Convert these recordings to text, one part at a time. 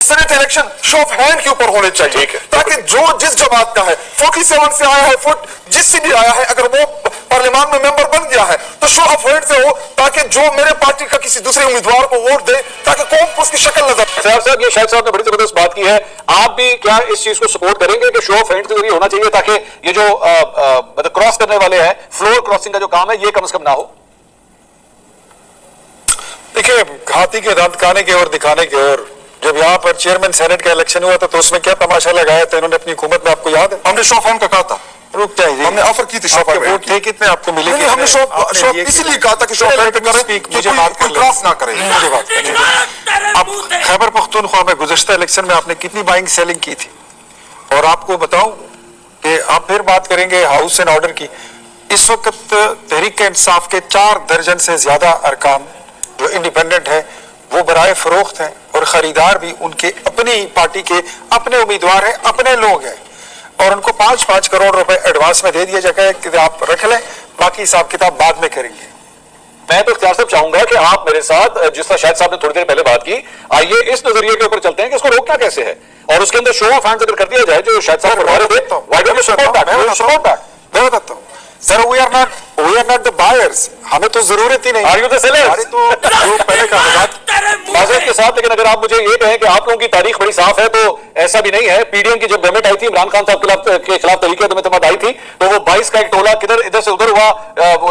Senate election show off hand के ऊपर होने चाहिए, ताकि जो जिस जमात का है 47 से आया है फुट जिससे भी आया है, अगर वो पार्लियामान में मेंबर बन गया है तो शो ऑफ हैंड से हो, ताकि जो मेरे पार्टी का किसी दूसरे उम्मीदवार को वोट दे, ताकि कौम को उसकी शक्ल नजर। साहब ये शाहिद साहब ने बड़ी जबरदस्त बात की है, आप भी क्या इस चीज को सपोर्ट करेंगे कि शो ऑफ हैंड के जरिए होना चाहिए, ताकि ये जो मतलब क्रॉस करने वाले हैं, फ्लोर क्रॉसिंग का जो काम है ये कम से कम ना हो? देखिए, हाथी के दांत खाने के और दिखाने के और, जब यहाँ पर चेयरमैन सेनेट का इलेक्शन हुआ था तो उसमें क्या तमाशा लगाया था इन्होंने अपनी हुकूमत में, आपको याद है? हमने शो ऑफ हैंड का कहा था, रुक जाइए, हमने ऑफर की थी शो ऑफ हैंड, थे कितने आपको मिले? हमने शो ऑफ इसलिए कहा था कि शो ऑफ हैंड करें, मुझे बात कर क्रॉस ना करें, मुझे बात करें। अब खैबर पख्तूनख्वा में गुज़श्ता इलेक्शन में आपने कितनी बाइंग सेलिंग की थी? और आपको बताऊं कि आप फिर बात करेंगे हाउस एंड ऑर्डर की, इस वक्त तहरीक इंसाफ के 4 दर्जन से ज्यादा अरकान जो इंडिपेंडेंट है वो बराए फरोख्त हैं, और खरीदार भी उनके अपनी पार्टी के अपने उम्मीदवार हैं, अपने लोग हैं, और उनको 5-5 करोड़ रुपए एडवांस में दे दिया जाएगा कि आप रख लें, बाकी हिसाब किताब बाद में करेंगे। मैं तो इख्तियार साहब चाहूंगा कि आप मेरे साथ, जिस तरह शाहिद साहब ने थोड़ी देर पहले बात की, आइए इस नजरिए के ऊपर चलते हैं कि इसको रोकना कैसे है, और उसके अंदर शो ऑफ हैंड्स अगर कर दिया जाए जो शाहिद साहब बता रहे थे, why don't you support that? मैं बताता हूँ sir, we are not the buyers, हमें तो जरूरत ही नहीं। Are you the sellers? अरे तो जो पहले का माजरत के साथ, लेकिन अगर आप मुझे ये कहें कि आप लोगों की तारीख बड़ी साफ है, तो ऐसा भी नहीं है। पीडीएम की जब गवर्नमेंट आई थी, इमरान खान साहब के खिलाफ तहरीक तहमत आई थी, तो वो 22 का एक टोला किधर इधर से उधर हुआ,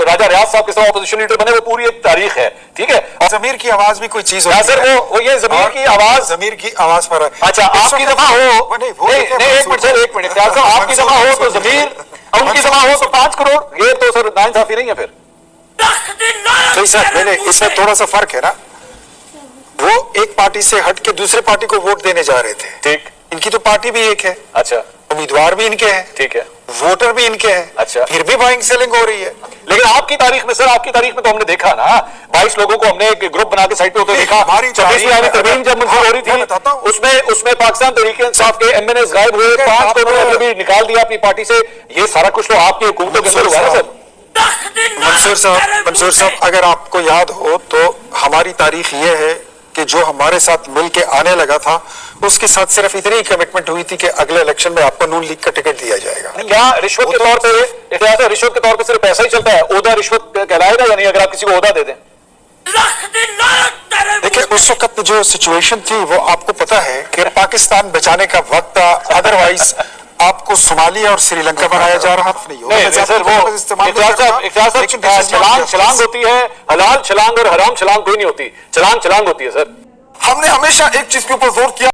राजा रियाज साहब किस तरह अपोजिशन लीडर बने, वो पूरी एक तारीख है, ठीक है? और जमीर की आवाज भी कोई चीज होती है सर, वो ये जमीर की आवाज, जमीर की आवाज पर, अच्छा आपकी दफा हो, नहीं एक मिनट सर, आपकी दफा हो तो जमीर, उनकी दफा हो तो 5 करोड़, ये तो सर नाइंसाफी नहीं है फिर? नहीं सर, नहीं इसमें थोड़ा सा फर्क है ना, वो एक पार्टी से हट के दूसरे पार्टी को वोट देने जा रहे थे, ठीक, इनकी तो पार्टी भी एक है, अच्छा, उम्मीदवार भी इनके हैं, ठीक है, वोटर भी इनके हैं, अच्छा, फिर भी बाइंग सेलिंग हो रही है। लेकिन आपकी तारीख में सर, आपकी तारीख में तो हमने देखा ना, 22 लोगों को हमने एक ग्रुप बना के साइड पे होते देखा। हमारी तरमीम जब मंजूर हो रही थी, उसमें पाकिस्तान तहरीक इंसाफ के एमएनएस गायब हुए, 5 को उन्होंने भी निकाल दिया अपनी पार्टी से, ये सारा कुछ तो आपकी हुकूमतों के अंदर हुआ ना सर? मंसूर साहब, अगर आपको याद हो तो हमारी तारीख ये है कि जो हमारे साथ मिल के आने लगा था, उसके साथ सिर्फ इतनी कमिटमेंट हुई थी कि अगले इलेक्शन में आपको नून लीग का टिकट दिया जाएगा। क्या रिश्वत के तौर पे, रिश्वत के तौर पे सिर्फ पैसा ही चलता है? ओहदा रिश्वत कहलाएगा या नहीं अगर आप किसी को ओहदा दे दें? देखिए, उस वक्त जो सिचुएशन थी वो आपको पता है कि पाकिस्तान बचाने का वक्त था, अदरवाइज आपको सोमालिया और श्रीलंका बनाया जा रहा था। नहीं सर, वो छलांग होती है, हलाल छलांग और हराम छलांग कोई नहीं होती, छलांग होती है सर। हमने हमेशा एक चीज के ऊपर जोर किया।